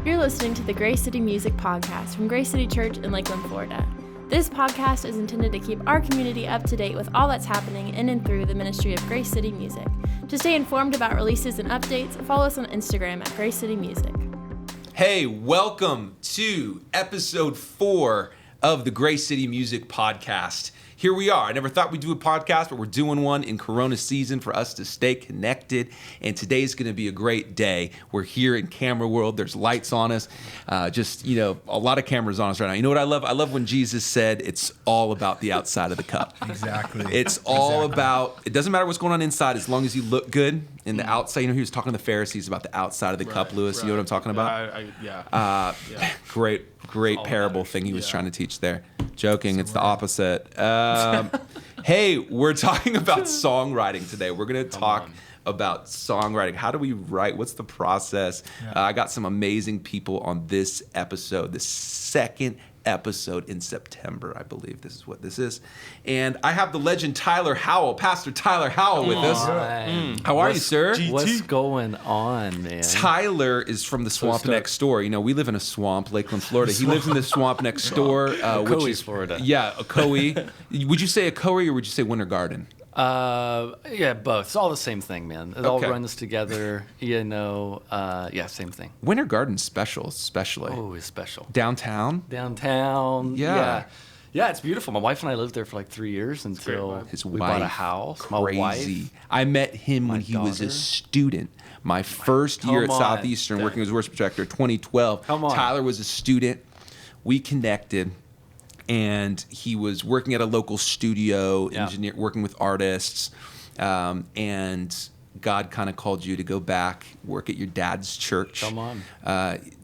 You're listening to the Grace City Music Podcast from Grace City Church in Lakeland, Florida. This podcast is intended to keep our community up to date with all that's happening in and through the ministry of Grace City Music. To stay informed about releases and updates, follow us on Instagram at Grace City Music. Hey, welcome to episode 4 of the Grace City Music Podcast. Here we are. I never thought we'd do a podcast, but we're doing one in Corona season for us to stay connected. And today's going to be a great day. We're here in camera world. There's lights on us. A lot of cameras on us right now. You know what I love? I love when Jesus said it's all about the outside of the cup. Exactly. It's all about, it doesn't matter what's going on inside as long as you look good. In the outside, he was talking to the Pharisees about the outside of the cup, Lewis. You know what I'm talking about? Yeah. Great parable thing he was trying to teach there. Joking, it's the opposite. Hey, we're talking about songwriting today. We're going to talk about songwriting. How do we write? What's the process? Yeah. I got some amazing people on this episode, the second episode in September, I believe this is what this is. And I have the legend Tyler Howell, Pastor Tyler Howell with us. How are you, sir? GT. What's going on, man? Tyler is from the swamp next door. You know, we live in a swamp, Lakeland, Florida. He lives in the swamp next door, which is Florida. Yeah, Ocoee. Would you say Ocoee or would you say Winter Garden? Yeah, both. It's all the same thing, man. It all Okay. runs together, same thing. Winter Garden's special, especially. Oh, it's special. Downtown? Downtown. Yeah. Yeah, it's beautiful. My wife and I lived there for like 3 years until His we wife, bought a house. crazy. My wife. I met him when my he was a daughter. student. My first year at Come on. Southeastern, working as worship director, 2012. Come on. Tyler was a student. We connected. And he was working at a local studio, working with artists, and God kind of called you to go back, work at your dad's church. Come on.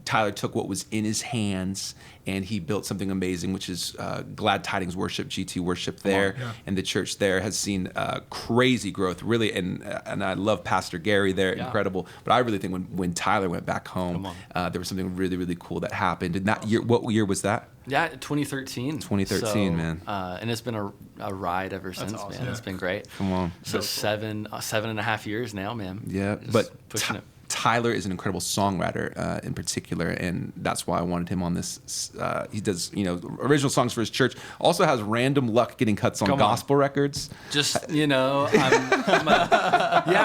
Tyler took what was in his hands, and he built something amazing, which is Glad Tidings Worship, GT Worship there, and the church there has seen crazy growth, really, and I love Pastor Gary there, incredible. But I really think when Tyler went back home, there was something really, really cool that happened. And that year, what year was that? Yeah, 2013. 2013, man. And it's been a ride ever since, awesome. man. It's been great. Come on. So 7.5 years now, man. Yeah, Just but pushing it. Tyler is an incredible songwriter in particular, and that's why I wanted him on this. He does, original songs for his church. Also has random luck getting cuts on gospel records. Just, yeah,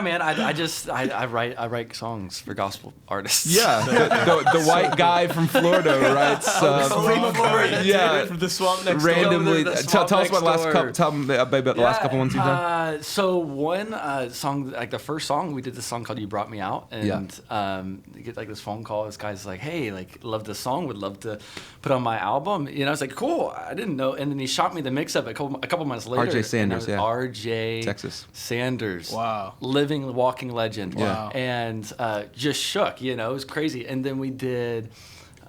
man. I write songs for gospel artists. Yeah, the white guy from Florida writes. From the swamp next randomly. door. Tell us about the last couple. Tell them about the last couple ones you've done. So one song, like the first song, we did this song called "You Brought Me Out," and you get like this phone call. This guy's like, "Hey, like, love this song. Would love to put on my album." I was like, "Cool." I didn't know, and then he shot me the mix up a couple months later. R.J. Sanders, R.J. Texas Sanders. Wow. Living, walking legend. Wow. And just shook. It was crazy. And then we did.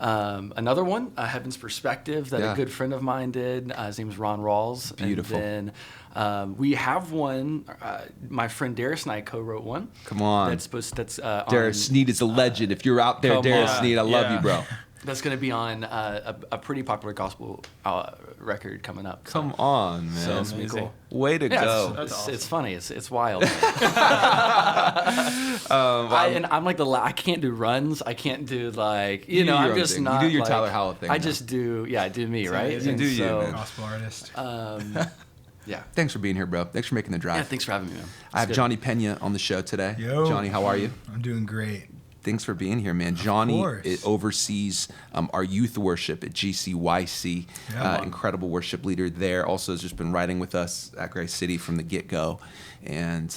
Another one, Heaven's Perspective, that a good friend of mine did. His name's Ron Rawls. Beautiful. And then we have one. My friend Darius and I co-wrote one. Come on. That's Darius Sneed is a legend. If you're out there, Come Darius on. Sneed, I love you, bro. That's going to be on a pretty popular gospel record coming up. So. Come on, man. So it's gonna be cool. Way to go. It's funny. It's wild. I'm like I can't do runs. I can't do like do your I'm own just thing. not. You do your like, Tyler Howell thing. I now. just do. Yeah, I do me, right? amazing. And Do you, so, man. Gospel artist. Yeah. Thanks for being here, bro. Thanks for making the drive. Yeah. Thanks for having me, man. I have It's good. Johnny Pena on the show today. Yo. Johnny, how are you? I'm doing great. Thanks for being here, man. Johnny course. oversees our youth worship at GCYC. Yeah. Incredible worship leader there. Also has just been writing with us at Grace City from the get-go. And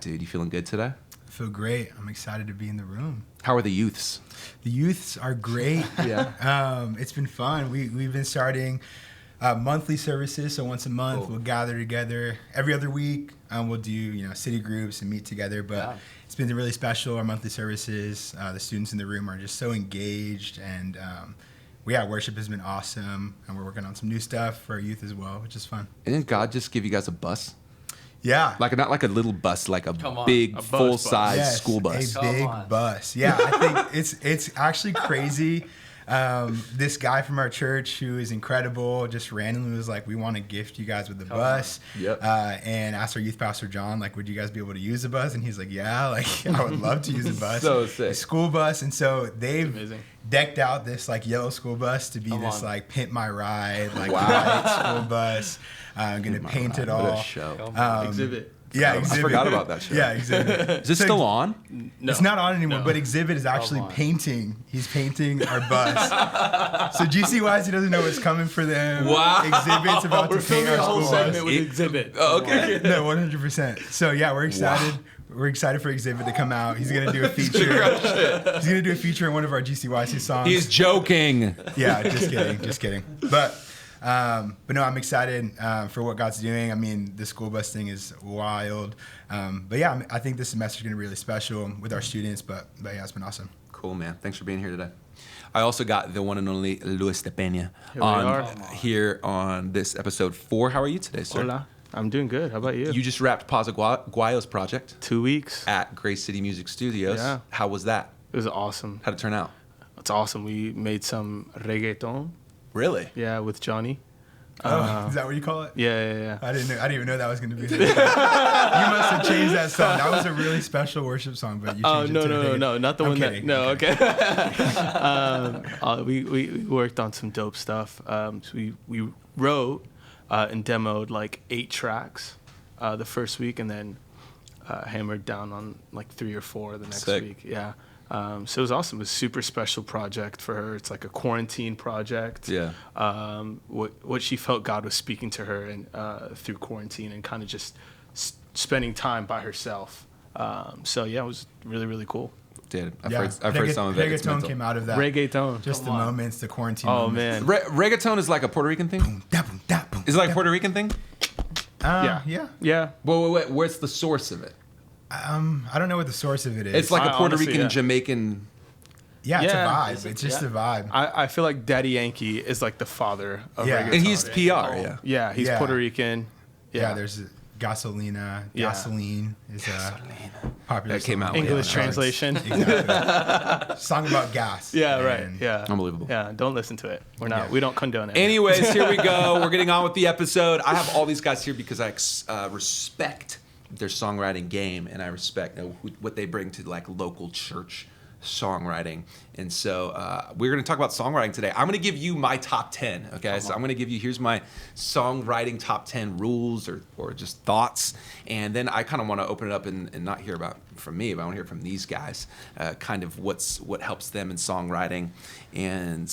dude, you feeling good today? I feel great. I'm excited to be in the room. How are the youths? The youths are great. It's been fun. We've been starting monthly services. So once a month, we'll gather together. Every other week, we'll do city groups and meet together. But it's been really special. Our monthly services, the students in the room are just so engaged, and worship has been awesome. And we're working on some new stuff for our youth as well, which is fun. And didn't God just give you guys a bus? Yeah. Not like a little bus, like a Come on. big A bus full-size Yes, school bus. A big bus. Yeah, I think it's actually crazy. This guy from our church who is incredible just randomly was like, we want to gift you guys with the bus. Yep. And asked our youth pastor, John, like, would you guys be able to use the bus? And he's like, yeah, like, I would love to use the bus. So sick. The school bus. And so they've amazing. decked out this like yellow school bus to be Come this on. like pimp my ride, like white school bus. I'm going to paint it all. What a show. Xzibit. Yeah, I Xzibit. forgot about that show. Yeah, Xzibit. Is it still on? No. It's not on anymore, No. but Xzibit is actually on. painting. He's painting our bus. So GCYC doesn't know what's coming for them. Wow. Exhibit's about to We're paint filming our a whole school segment bus. with Xzibit. Oh, okay. No, 100%. So yeah, we're excited. We're excited for Xzibit to come out. He's gonna do a feature. He's gonna do a feature in one of our GCYC songs. He's joking. Yeah, just kidding. But no, I'm excited for what God's doing. I mean, the school bus thing is wild. But yeah, I think this semester is going to be really special with our students. But yeah, it's been awesome. Cool, man. Thanks for being here today. I also got the one and only Luis de Peña here on this episode 4. How are you today, sir? Hola. I'm doing good. How about you? You just wrapped Paz Aguayo's project 2 weeks. at Grace City Music Studios. Yeah. How was that? It was awesome. How'd it turn out? It's awesome. We made some reggaeton. Really? Yeah, with Johnny. Is that what you call it? Yeah. I didn't even know that was going to be. You must have changed that song. That was a really special worship song, but you Oh changed it to no, not the I'm one kidding. that. No, Okay. okay. We worked on some dope stuff. So we wrote and demoed like 8 tracks the first week, and then hammered down on like 3 or 4 the next Sick. week. Yeah. So it was awesome. It was a super special project for her. It's like a quarantine project. Yeah. What she felt God was speaking to her and through quarantine and kind of just spending time by herself. So yeah, it was really, really cool. Did. I've heard some of it. It's Reggaeton mental. came out of that. Reggaeton. Just the moments, the quarantine Oh moments. man. Reggaeton is like a Puerto Rican thing? Boom, da, boom, da, boom, Is it like a da. Puerto Rican thing? Yeah. Yeah. Yeah. Wait. Where's the source of it? I don't know what the source of it is. It's like a Puerto honestly, Rican, yeah. Jamaican. yeah, it's a Yeah. vibe. It's just a vibe. I feel like Daddy Yankee is like the father of Yeah. reggaeton. And he's PR, yeah. Yeah, he's Yeah. Puerto Rican. Yeah, there's Gasolina. Yeah. Gasoline is a popular That came song. out English Yeah. translation. Exactly. Song about gas. Yeah, right. And Yeah. Unbelievable. Yeah, don't listen to it. Yeah. We don't condone it. Anyways, here we go. We're getting on with the episode. I have all these guys here because I respect their songwriting game, and I respect what they bring to like local church songwriting. And so we're going to talk about songwriting today. I'm going to give you my top 10. Okay, so I'm going to give you, here's my songwriting top 10 rules or just thoughts. And then I kind of want to open it up and not hear about from me, but I want to hear from these guys, kind of what helps them in songwriting. And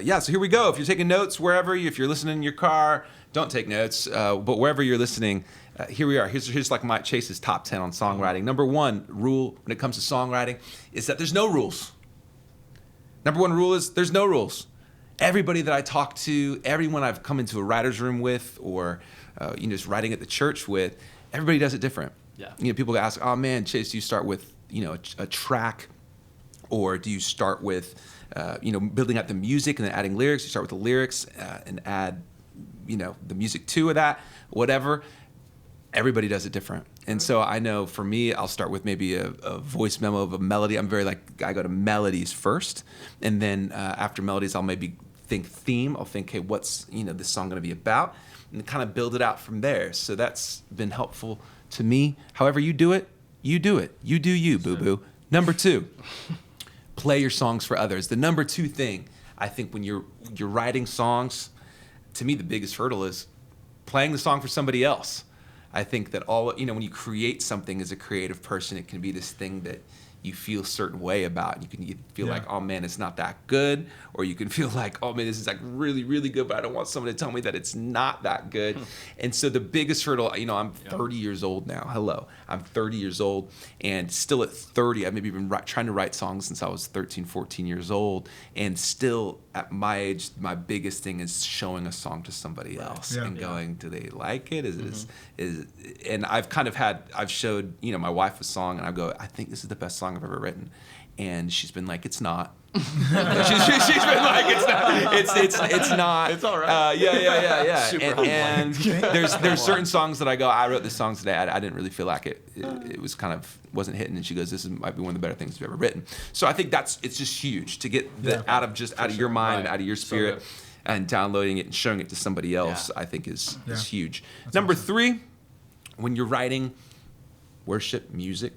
yeah, so here we go. If you're taking notes wherever, if you're listening in your car, don't take notes, but wherever you're listening, here we are. Here's like my Chase's top 10 on songwriting. Number 1 rule when it comes to songwriting is that there's no rules. Number 1 rule is there's no rules. Everybody that I talk to, everyone I've come into a writer's room with, or just writing at the church with, everybody does it different. Yeah. People ask, "Oh man, Chase, do you start with a track, or do you start with building out the music and then adding lyrics? You start with the lyrics and add the music to that, whatever." Everybody does it different. And so I know for me, I'll start with maybe a voice memo of a melody. I go to melodies first. And then after melodies, I'll maybe think theme. I'll think, hey, what's this song going to be about? And kind of build it out from there. So that's been helpful to me. However you do it, you do it. You do you, boo-boo. Number 2, play your songs for others. The number 2 thing, I think when you're writing songs, to me, the biggest hurdle is playing the song for somebody else. I think that when you create something as a creative person, it can be this thing that you feel a certain way about. You can feel like, oh man, it's not that good. Or you can feel like, oh man, this is like really, really good, but I don't want someone to tell me that it's not that good. And so the biggest hurdle, I'm 30 years old now. Hello. I'm 30 years old, and still at 30, I've maybe been trying to write songs since I was 13, 14 years old. And still at my age, my biggest thing is showing a song to somebody else and going, do they like it? And I've showed, my wife a song, and I go, I think this is the best song song I've ever written. And she's been like, it's not. she's been like, it's not. It's all right. Yeah. Super and there's certain songs that I go, I wrote this song today. I didn't really feel like it was kind of wasn't hitting. And she goes, might be one of the better things you've ever written. So I think it's just huge to get that out of your mind and out of your spirit, and downloading it and showing it to somebody else. I think is huge. That's Number awesome. 3, when you're writing worship music,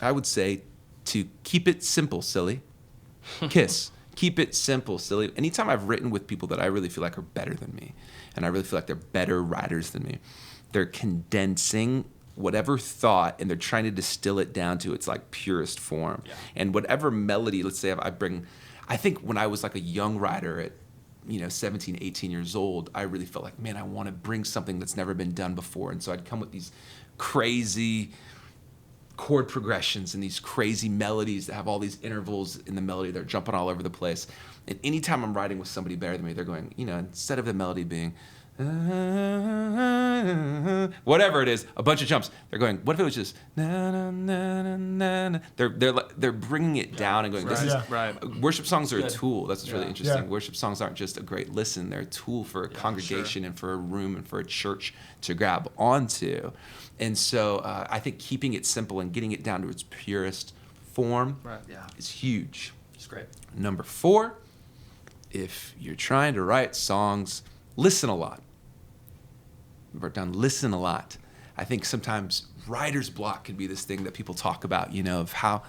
I would say to keep it simple, silly. Kiss. Keep it simple, silly. Anytime I've written with people that I really feel like are better than me, and I really feel like they're better writers than me, they're condensing whatever thought and they're trying to distill it down to its like purest form. Yeah. And whatever melody, let's say I think when I was like a young writer at 17, 18 years old, I really felt like, man, I want to bring something that's never been done before. And so I'd come with these crazy chord progressions and these crazy melodies that have all these intervals in the melody. They're jumping all over the place. And anytime I'm writing with somebody better than me, they're going, instead of the melody being whatever it is, a bunch of jumps, they're going, what if it was just na na na na na? They're bringing it down and going, worship songs are a tool. That's what's really interesting. Worship songs aren't just a great listen, they're a tool for a congregation and for a room and for a church to grab onto. And so I think keeping it simple and getting it down to its purest form is huge. It's great. Number 4, if you're trying to write songs, listen a lot. Write down, listen a lot. I think sometimes writer's block can be this thing that people talk about, of how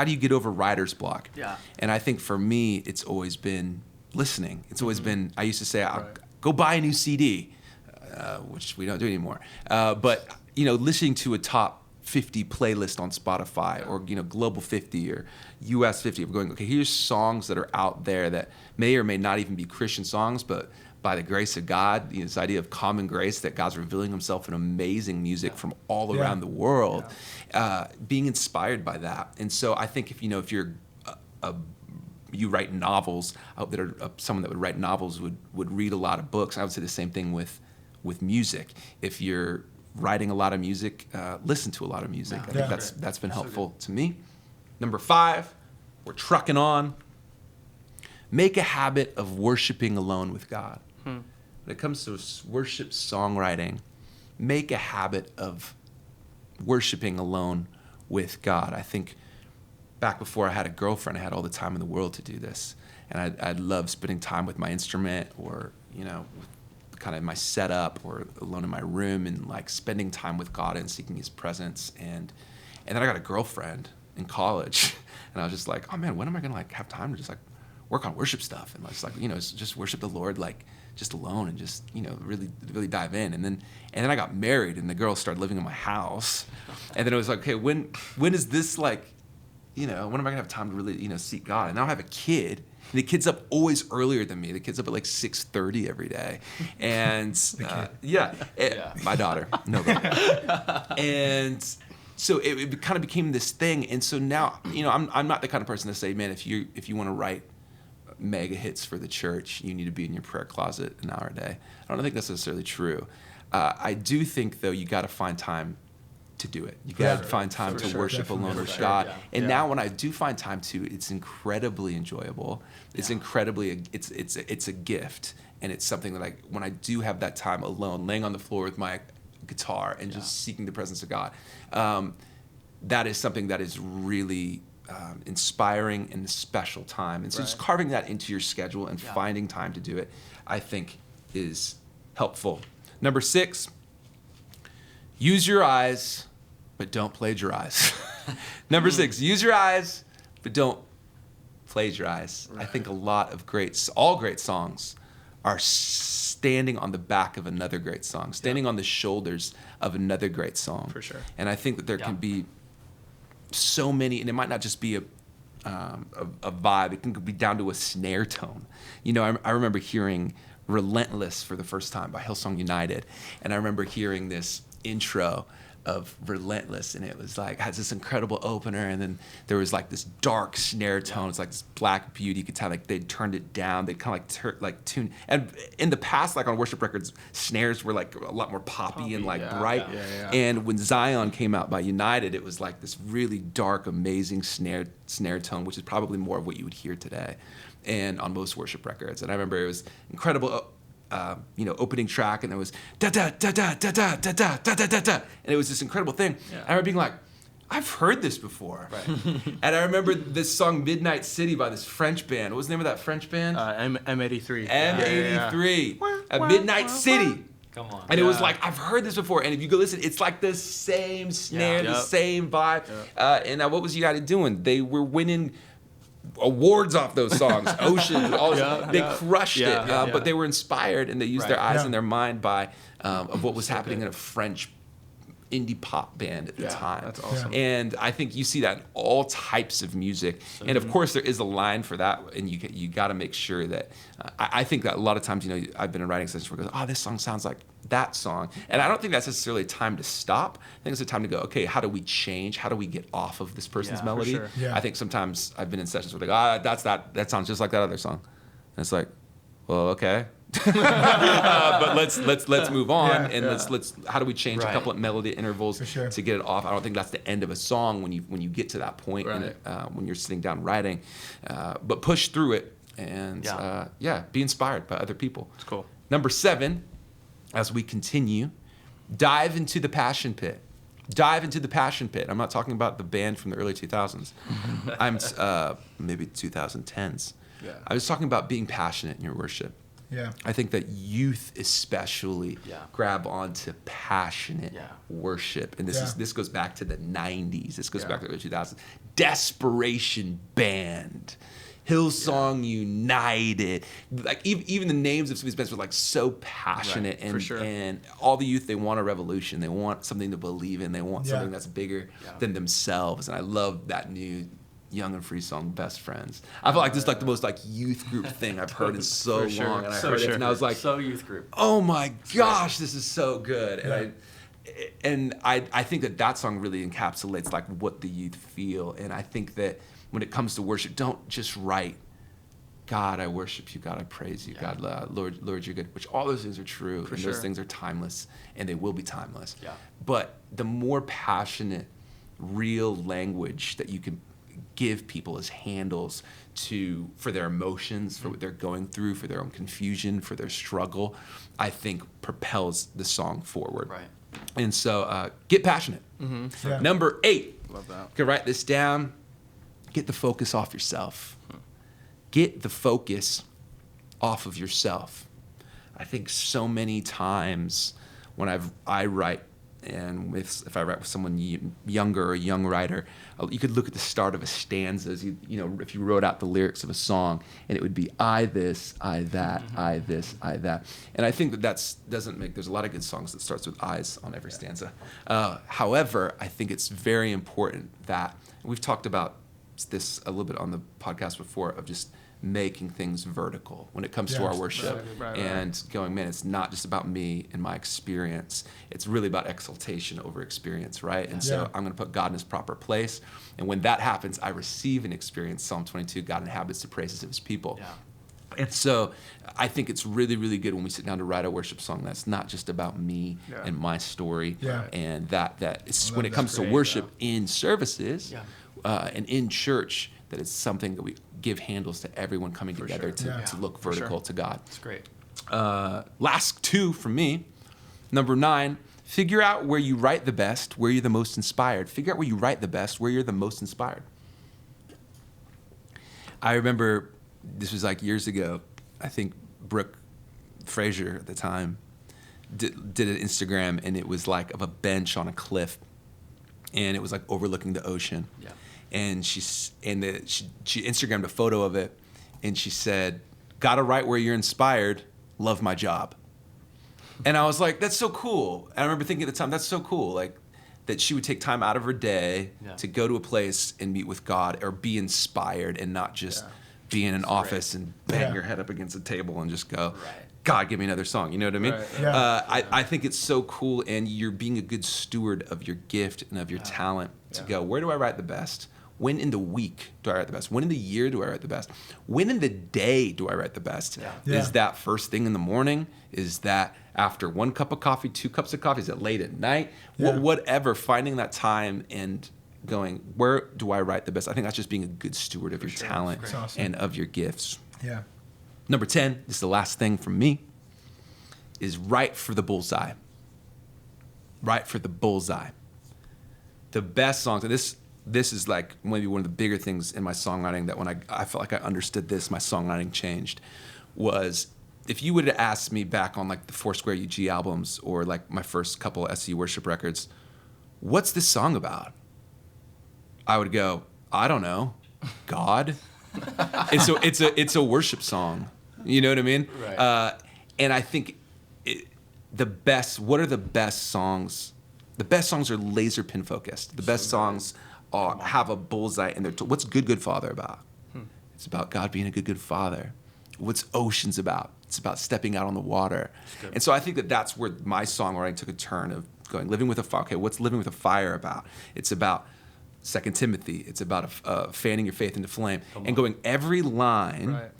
do you get over writer's block? Yeah. And I think for me, it's always been listening. It's always been, I used to say, I'll go buy a new CD, which we don't do anymore. But listening to a top 50 playlist on Spotify or, Global 50 or US 50, we're going, okay, here's songs that are out there that may or may not even be Christian songs, but by the grace of God, this idea of common grace, that God's revealing himself in amazing music from all around the world, being inspired by that. And so I think if you're you write novels, I hope that someone that would write novels would read a lot of books. I would say the same thing with music. If you're writing a lot of music, listen to a lot of music. I think that's been helpful to me. Number 5, we're trucking on. Make a habit of worshiping alone with God. When it comes to worship songwriting, make a habit of worshiping alone with God. I think back before I had a girlfriend, I had all the time in the world to do this. And I'd love spending time with my instrument or, kind of my setup or alone in my room and like spending time with God and seeking his presence. And then I got a girlfriend in college and I was just like, oh man, when am I going to have time to just work on worship stuff and just worship the Lord just alone and just really dive in. And then I got married and the girl started living in my house, and then it was like, okay, when is this when am I gonna have time to really seek God? And now I have a kid. And the kid's up always earlier than me. The kid's up at 6:30 every day, and my daughter, no, and so it kind of became this thing. And so now I'm not the kind of person to say, man, if you want to write mega hits for the church, you need to be in your prayer closet an hour a day. I don't think that's necessarily true. I do think, though, you got to find time to do it. You got to find time to worship alone with God. Yeah. And now when I do find time to, it's incredibly enjoyable. It's incredibly, it's a gift. And it's something that when I do have that time alone, laying on the floor with my guitar and just seeking the presence of God, that is something that is really inspiring and a special time. And so just carving that into your schedule and finding time to do it, I think is helpful. Number 6, use your eyes, but don't plagiarize. Number 6, use your eyes, but don't plagiarize. I think a lot of all great songs are standing on the back of another great song, standing on the shoulders of another great song. For sure. And I think that there can be so many, and it might not just be a vibe. It can be down to a snare tone. I remember hearing "Relentless" for the first time by Hillsong United, and I remember hearing this intro of Relentless, and it was like has this incredible opener, and then there was like this dark snare tone. It's like this Black Beauty. You could tell like they turned it down. They kind of like tune. And in the past, like on worship records, snares were like a lot more poppy and like bright. Yeah. And when Zion came out by United, it was like this really dark, amazing snare tone, which is probably more of what you would hear today, and on most worship records. And I remember it was incredible. Opening track, and there was da da da da da da da da da da da da, and it was this incredible thing. Yeah. I remember being like, I've heard this before. Right. And I remember this song Midnight City by this French band. What was the name of that French band? M83. M83 at Midnight City. Come on. And it was like, I've heard this before. And if you go listen, it's like the same snare, the same vibe. And what was United doing? They were winning awards off those songs. Ocean, all this. They crushed it. But they were inspired, and they used their eyes and their mind by of what was happening in a French indie pop band at the time. That's awesome. And I think you see that in all types of music. And of course, there is a line for that, and you got to make sure that. I think that a lot of times, I've been in writing sessions where it goes, oh, this song sounds like that song. And I don't think that's necessarily a time to stop. I think it's a time to go, okay, how do we change? How do we get off of this person's melody? Sure. Yeah. I think sometimes I've been in sessions where they go, that sounds just like that other song. And it's like, well, okay. But let's move on, and let's how do we change a couple of melody intervals to get it off? I don't think that's the end of a song when you get to that point when you're sitting down writing, but push through it and be inspired by other people. It's cool. Number 7, as we continue, dive into the passion pit. Dive into the passion pit. I'm not talking about the band from the early 2000s. I'm maybe 2010s. Yeah. I was talking about being passionate in your worship. Yeah. I think that youth especially grab onto passionate worship. And this goes back to the 90s. This goes back to the early 2000s. Desperation Band. Hillsong United. Like even the names of some of these bands were like so passionate, and all the youth, they want a revolution. They want something to believe in. They want something that's bigger than themselves. And I love that new Young and Free song, Best Friends. I feel like this is like the most like youth group thing I've heard in so long, and I heard it, and I was like, so youth group. Oh my gosh, this is so good. And I think that song really encapsulates like what the youth feel. And I think that when it comes to worship, don't just write, God, I worship you. God, I praise you. God, Lord, you're good. Which all those things are true, and those things are timeless, and they will be timeless. Yeah. But the more passionate, real language that you can give people as handles for their emotions, for what they're going through, for their own confusion, for their struggle, I think propels the song forward. Right. And so get passionate. Mm-hmm. Yeah. Number 8. Love that. You can write this down. Get the focus off yourself. Get the focus off of yourself. I think so many times when I write, and if I write with someone younger or a young writer, you could look at the start of a stanza. If you wrote out the lyrics of a song, and it would be I this, I that, I this, I that. And I think that doesn't make. There's a lot of good songs that starts with I's on every stanza. However, I think it's very important that, and we've talked about this a little bit on the podcast before, of just making things vertical when it comes to our worship, and going, man, it's not just about me and my experience. It's really about exaltation over experience, right? And so I'm going to put God in his proper place. And when that happens, I receive and experience Psalm 22, God inhabits the praises of his people. Yeah. And so I think it's really, really good when we sit down to write a worship song that's not just about me and my story. Yeah. And that it's when it comes to worship in services and in church, that it's something that we give handles to everyone coming together to look vertical to God. That's great. Last 2 from me. Number 9, figure out where you write the best, where you're the most inspired. Figure out where you write the best, where you're the most inspired. I remember, this was like years ago, I think Brooke Frazier at the time did an Instagram, and it was like of a bench on a cliff, and it was like overlooking the ocean. Yeah. And she Instagrammed a photo of it, and she said, "Gotta write where you're inspired. Love my job." And I was like, "That's so cool." And I remember thinking at the time, "That's so cool." Like that she would take time out of her day to go to a place and meet with God, or be inspired, and not just be in an office and bang your head up against a table and just go. Right. God, give me another song. You know what I mean? Right. Yeah. I think it's so cool, and you're being a good steward of your gift and of your talent to go, where do I write the best? When in the week do I write the best? When in the year do I write the best? When in the day do I write the best? Yeah. Is that first thing in the morning? Is that after 1 cup of coffee, 2 cups of coffee? Is it late at night? Yeah. Whatever, finding that time and going, where do I write the best? I think that's just being a good steward of your talent That's awesome. and of your gifts. Yeah. Number 10, this is the last thing from me, is write for the bullseye. Write for the bullseye. The best songs, and this is like maybe one of the bigger things in my songwriting that when I felt like I understood this, my songwriting changed, was if you would have asked me back on like the Foursquare UG albums or like my first couple SC worship records, what's this song about? I would go, I don't know, God. And so it's a worship song. You know what I mean? Right. And I think what are the best songs? The best songs are laser pin focused. The best songs have a bullseye in their what's Good Father about? It's about God being a good father. What's Oceans about? It's about stepping out on the water. And so I think that's where my songwriting took a turn of going, living with a fire. Okay, what's living with a fire about? It's about 2 Timothy. It's about fanning your faith into flame. And going every line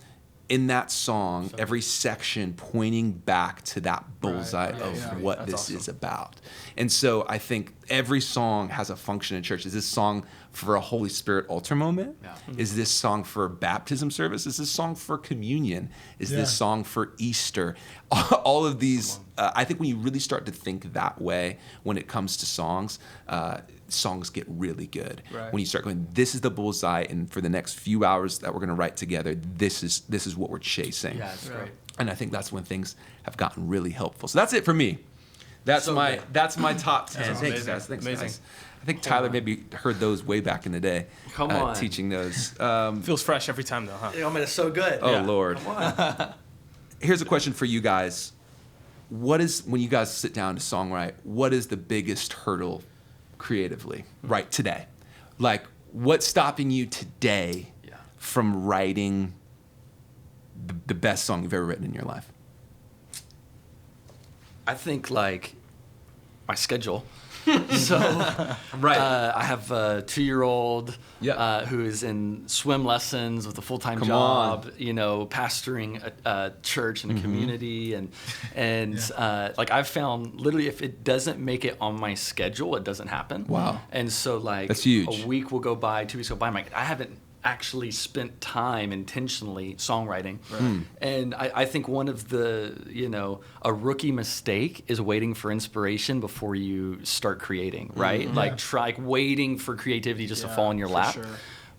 in that song, every section pointing back to that bullseye of what That's this awesome. is about. And so I think every song has a function in church. Is this song for a Holy Spirit altar moment? Yeah. Is this song for baptism service? Is this song for communion? Is this song for Easter? All of these, I think when you really start to think that way when it comes to songs, songs get really good. Right. When you start going, this is the bullseye, and for the next few hours that we're going to write together, this is what we're chasing. Yeah, it's great. And I think that's when things have gotten really helpful. So that's it for me. That's So my good. that's my top 10. That's Thanks, amazing. guys. Thanks, Amazing. guys. I think Tyler maybe heard those way back in the day. Come on. Teaching those. Feels fresh every time though, huh? I mean, it's so good. Oh, Lord. Come on. Here's a question for you guys. When you guys sit down to songwrite, what is the biggest hurdle creatively right today? Like, what's stopping you today from writing the best song you've ever written in your life? I think like my schedule. So I have a 2-year-old who is in swim lessons with a full-time Come job, on. you know, pastoring a church and a community. And like I've found literally if it doesn't make it on my schedule, it doesn't happen. Wow. And so like That's huge. a week will go by, 2 weeks go by, I'm like, I haven't actually spent time intentionally songwriting. And I think one of the, a rookie mistake is waiting for inspiration before you start creating, right? Like waiting for creativity just to fall in your lap. Sure.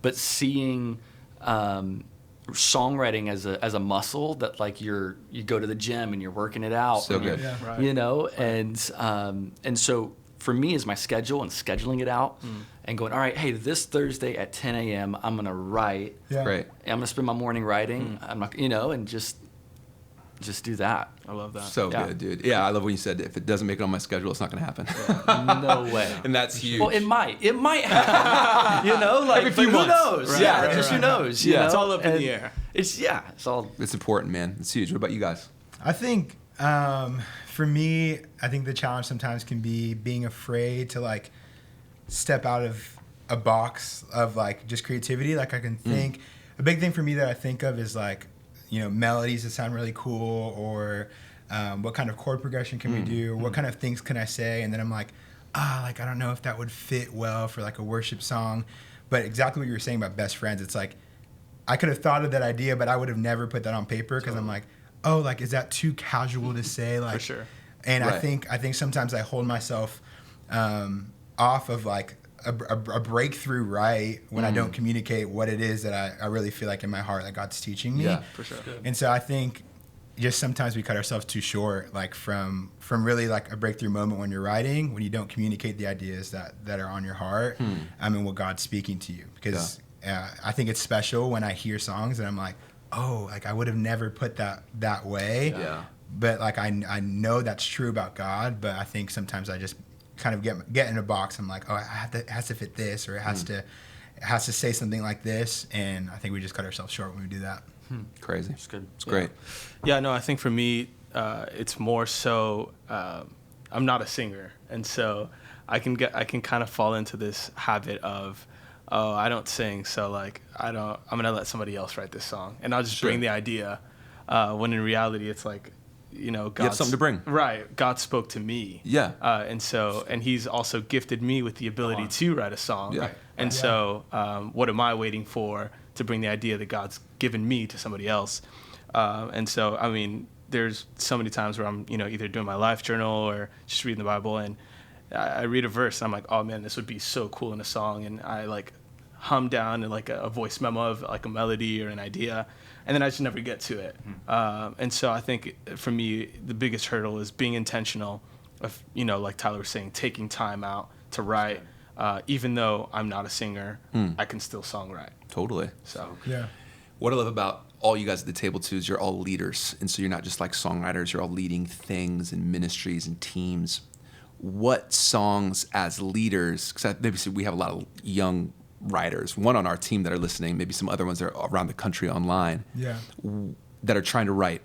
But seeing songwriting as a muscle that like you go to the gym and you're working it out. So and good. And so for me is my schedule and scheduling it out and going, all right, hey, this Thursday at 10 a.m. I'm going to write. Yeah. Great. I'm going to spend my morning writing. I'm not, and just do that. I love that. So good, dude. Yeah, I love when you said if it doesn't make it on my schedule, it's not going to happen. No way. And that's huge. Well, it might happen, like Every few but months. who knows? Right, Yeah, right, just right. who knows? Yeah. It's all up in And the air. It's all. It's important, man. It's huge. What about you guys? I think for me, I think the challenge sometimes can be being afraid to like step out of a box of like just creativity. Like I can think a big thing for me that I think of is like, melodies that sound really cool, or what kind of chord progression can we do, or what kind of things can I say, and then I'm like, I don't know if that would fit well for like a worship song. But exactly what you were saying about best friends, it's like I could have thought of that idea, but I would have never put that on paper because I'm like, is that too casual to say? Like, For sure. And Right. I think sometimes I hold myself off of like a breakthrough when I don't communicate what it is that I really feel like in my heart that God's teaching me. Yeah, For sure. And so I think just sometimes we cut ourselves too short, like from really like a breakthrough moment when you're writing, when you don't communicate the ideas that are on your heart, and what God's speaking to you. Because I think it's special when I hear songs and I'm like, like I would have never put that way. Yeah. But like I know that's true about God, but I think sometimes I just kind of get in a box. I'm like, it has to fit this, or it has to say something like this, and I think we just cut ourselves short when we do that. Crazy. It's good. It's great. Yeah, no, I think for me, it's more so I'm not a singer, and so I can kind of fall into this habit of, oh, I don't sing, so like I'm gonna let somebody else write this song, and I'll just bring the idea. When in reality, it's like, you know, You have something to bring. Right, God spoke to me. Yeah. And He's also gifted me with the ability to write a song. Yeah. And so, what am I waiting for to bring the idea that God's given me to somebody else? And so, I mean, there's so many times where I'm, you know, either doing my life journal or just reading the Bible, and I read a verse, and I'm like, oh man, this would be so cool in a song, and I like hum down in like a voice memo of like a melody or an idea, and then I just never get to it. And so I think for me, the biggest hurdle is being intentional of, you know, like Tyler was saying, taking time out to write. Even though I'm not a singer, I can still songwrite. Totally. So Yeah. What I love about all you guys at the table too is you're all leaders, and so you're not just like songwriters. You're all leading things and ministries and teams. What songs as leaders? Because maybe we have a lot of young writers, one on our team that are listening, maybe some other ones that are around the country online, that are trying to write.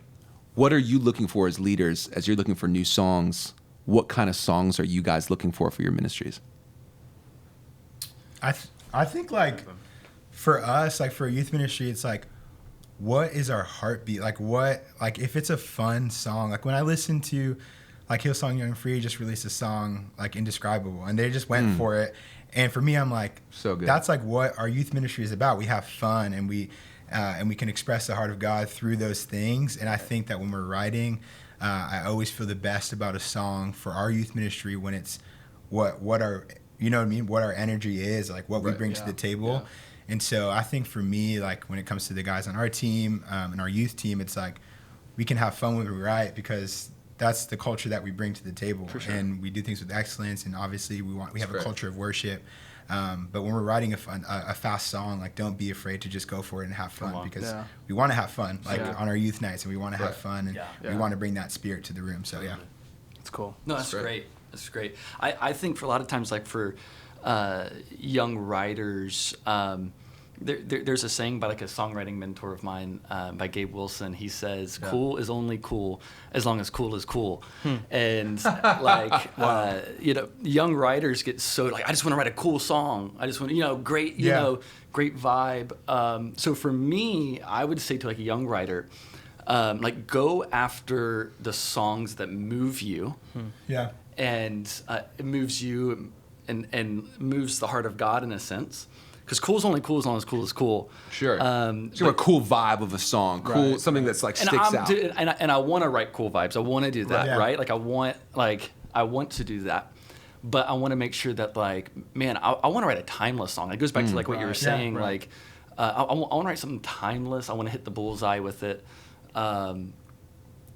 What are you looking for as leaders as you're looking for new songs? What kind of songs are you guys looking for your ministries? I think like for us, like for a youth ministry, it's like, what is our heartbeat? Like if it's a fun song, like when I listen to like Hillsong Young and Free just released a song like Indescribable, and they just went for it. And for me, I'm like, so good. That's like what our youth ministry is about. We have fun, and we can express the heart of God through those things. And I think that when we're writing, I always feel the best about a song for our youth ministry when it's what our, you know what I mean, what our energy is, like what we bring to the table. Yeah. And so I think for me, like when it comes to the guys on our team and our youth team, it's like we can have fun when we write because that's the culture that we bring to the table. For sure. And we do things with excellence, and obviously we have a culture of worship. But when we're writing a fast song, like don't be afraid to just go for it and have fun, because we want to have fun, like on our youth nights, and we want to have fun, and we want to bring that spirit to the room. So yeah, it's cool. No, that's great. That's great. I think for a lot of times, like for young writers, there's a saying by like a songwriting mentor of mine, by Gabe Wilson. He says, "Cool is only cool as long as cool is cool." And like, you know, young writers get so like, I just want to write a cool song. I just want, you know, great, you know, great vibe. So for me, I would say to like a young writer, like go after the songs that move you. And it moves you and moves the heart of God in a sense. Because cool is only cool as long as cool is cool. Sure. So a cool vibe of a song, cool, something that's like sticks out. And I want to write cool vibes. I want to do that, right? Like I want to do that, but I want to make sure that like, man, I want to write a timeless song. It goes back to like what you were saying, like I want to write something timeless. I want to hit the bullseye with it.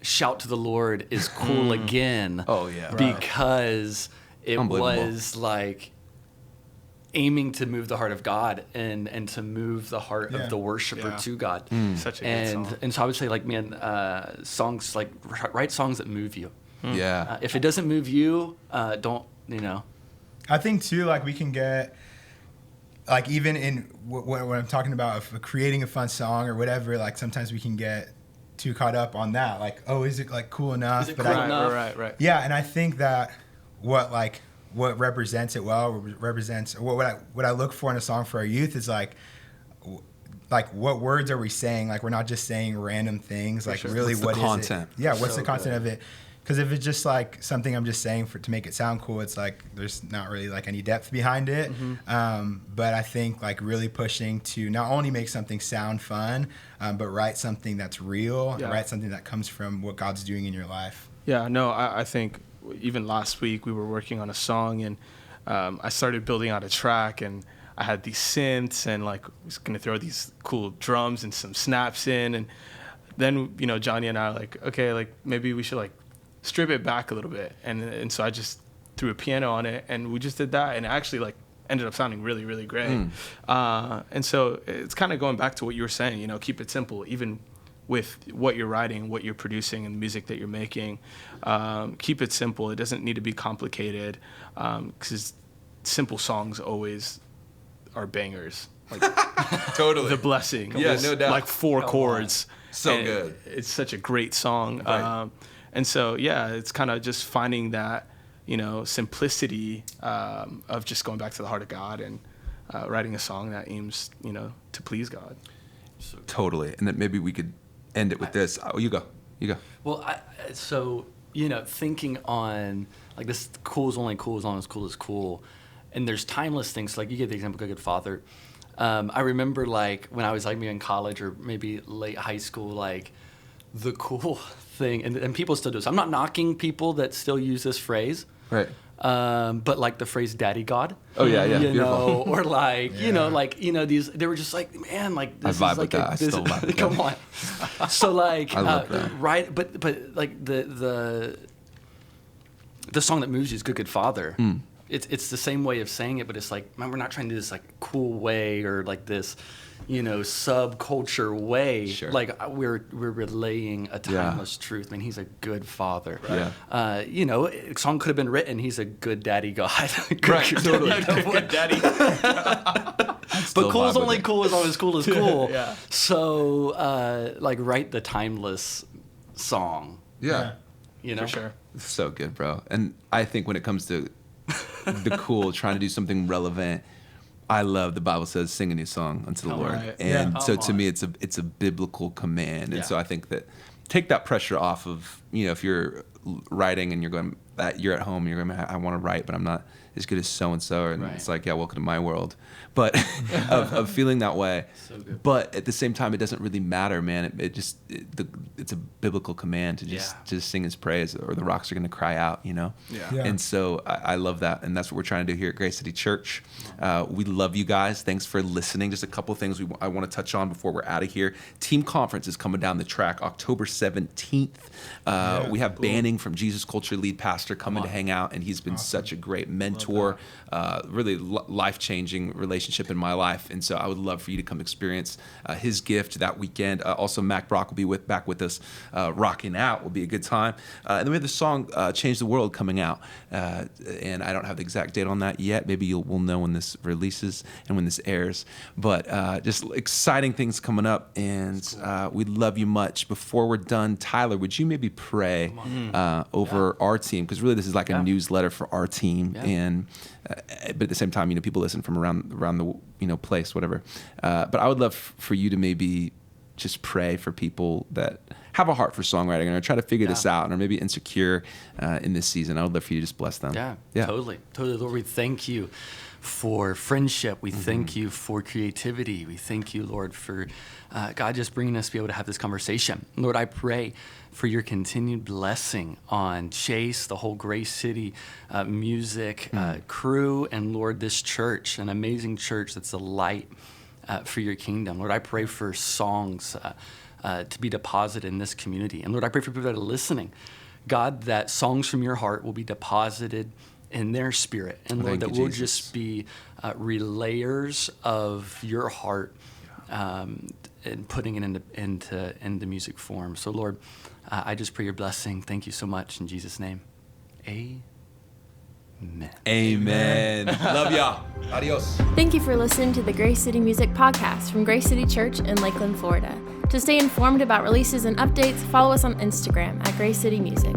Shout to the Lord is cool again. Oh yeah, because it was like aiming to move the heart of God and to move the heart of the worshiper to God. Such a good song. And so I would say like, man, songs like write songs that move you. Yeah. If it doesn't move you, don't, you know. I think too, like we can get like even in what I'm talking about of creating a fun song or whatever, like sometimes we can get too caught up on that, like, oh, is it like cool enough? Is it cool enough? Right. Yeah, and I think that what represents it well, represents what I look for in a song for our youth is like what words are we saying? Like we're not just saying random things. Like really, what's the content? Yeah, what's the content of it? Because if it's just like something I'm just saying to make it sound cool, it's like there's not really like any depth behind it. But I think like really pushing to not only make something sound fun, but write something that's real, and write something that comes from what God's doing in your life. Yeah, no, I think even last week we were working on a song, and I started building out a track, and I had these synths, and like I was gonna throw these cool drums and some snaps in, and then you know Johnny and I are like, okay, like maybe we should like strip it back a little bit, and so I just threw a piano on it, and we just did that, and it actually like ended up sounding really, really great. And so it's kind of going back to what you were saying, you know, keep it simple, even with what you're writing, what you're producing, and the music that you're making. Keep it simple. It doesn't need to be complicated, because simple songs always are bangers. like Totally. the blessing. Yeah, Just, no doubt. like 4 chords. So And good. It's such a great song. Right. And so, yeah, it's kind of just finding that, simplicity of just going back to the heart of God and writing a song that aims, to please God. Totally. And then maybe we could end it with this. Oh, you go. Well, thinking on like this, cool is only cool as long as cool is cool, and there's timeless things. Like you gave the example of Good Father. I remember like when I was like maybe in college or maybe late high school, like the cool thing, and people still do this. I'm not knocking people that still use this phrase, Right. but like the phrase "Daddy God." Oh yeah. You Beautiful. know, or like these. They were just like, man, like this I vibe is with like that. I still vibe with come on. So like, I love that. right? But like the song that moves you is "Good Father." It's the same way of saying it, but it's like, man, we're not trying to do this like cool way or like this, subculture way. Sure. Like we're relaying a timeless truth. I mean, he's a good father. Right. A song could have been written. He's a good daddy God. Right. Totally. Good daddy. But cool is only cool as long as cool is cool. Yeah. So, write the timeless song. Yeah. For sure. So good, bro. And I think when it comes to the cool, trying to do something relevant, I love the Bible says, sing a new song unto the Lord. right. And Yeah. so Come to on. me, it's a biblical command. And Yeah. so I think that take that pressure off of, if you're writing and you're going, you're at home, and you're going, I want to write, but I'm not as good as so-and-so. And Right. it's like, yeah, welcome to my world. But of feeling that way. So good. But at the same time, it doesn't really matter, man. It's a biblical command to just sing his praise, or the rocks are going to cry out, Yeah. Yeah. And so I love that. And that's what we're trying to do here at Grace City Church. We love you guys. Thanks for listening. Just a couple of things I want to touch on before we're out of here. Team Conference is coming down the track October 17th. We have Banning from Jesus Culture lead pastor coming to hang out, and he's been such a great mentor, really life-changing relationship in my life. And so I would love for you to come experience his gift that weekend. Also, Mac Brock will be back with us. Rocking Out will be a good time. And then we have the song Change the World coming out. And I don't have the exact date on that yet. Maybe we'll know when this releases and when this airs. But just exciting things coming up. And we love you much. Before we're done, Tyler, would you maybe pray over our team? Because really this is like a newsletter for our team. Yeah. And but at the same time, people listen from around the place, whatever. But I would love for you to maybe just pray for people that have a heart for songwriting and are trying to figure this out and are maybe insecure in this season. I would love for you to just bless them. Yeah. Totally. Lord, we thank you for friendship. We thank you for creativity. We thank you, Lord, for God just bringing us to be able to have this conversation. Lord, I pray for your continued blessing on Chase, the whole Grace City music crew, and Lord, this church, an amazing church that's a light for your kingdom. Lord, I pray for songs to be deposited in this community. And Lord, I pray for people that are listening, God, that songs from your heart will be deposited in their spirit. And Lord, that we'll just be relayers of your heart and putting it into music form. So Lord, I just pray your blessing. Thank you so much in Jesus' name. Amen. Love y'all. Adios. Thank you for listening to the Grace City Music Podcast from Grace City Church in Lakeland, Florida. To stay informed about releases and updates, follow us on Instagram at Grace City Music.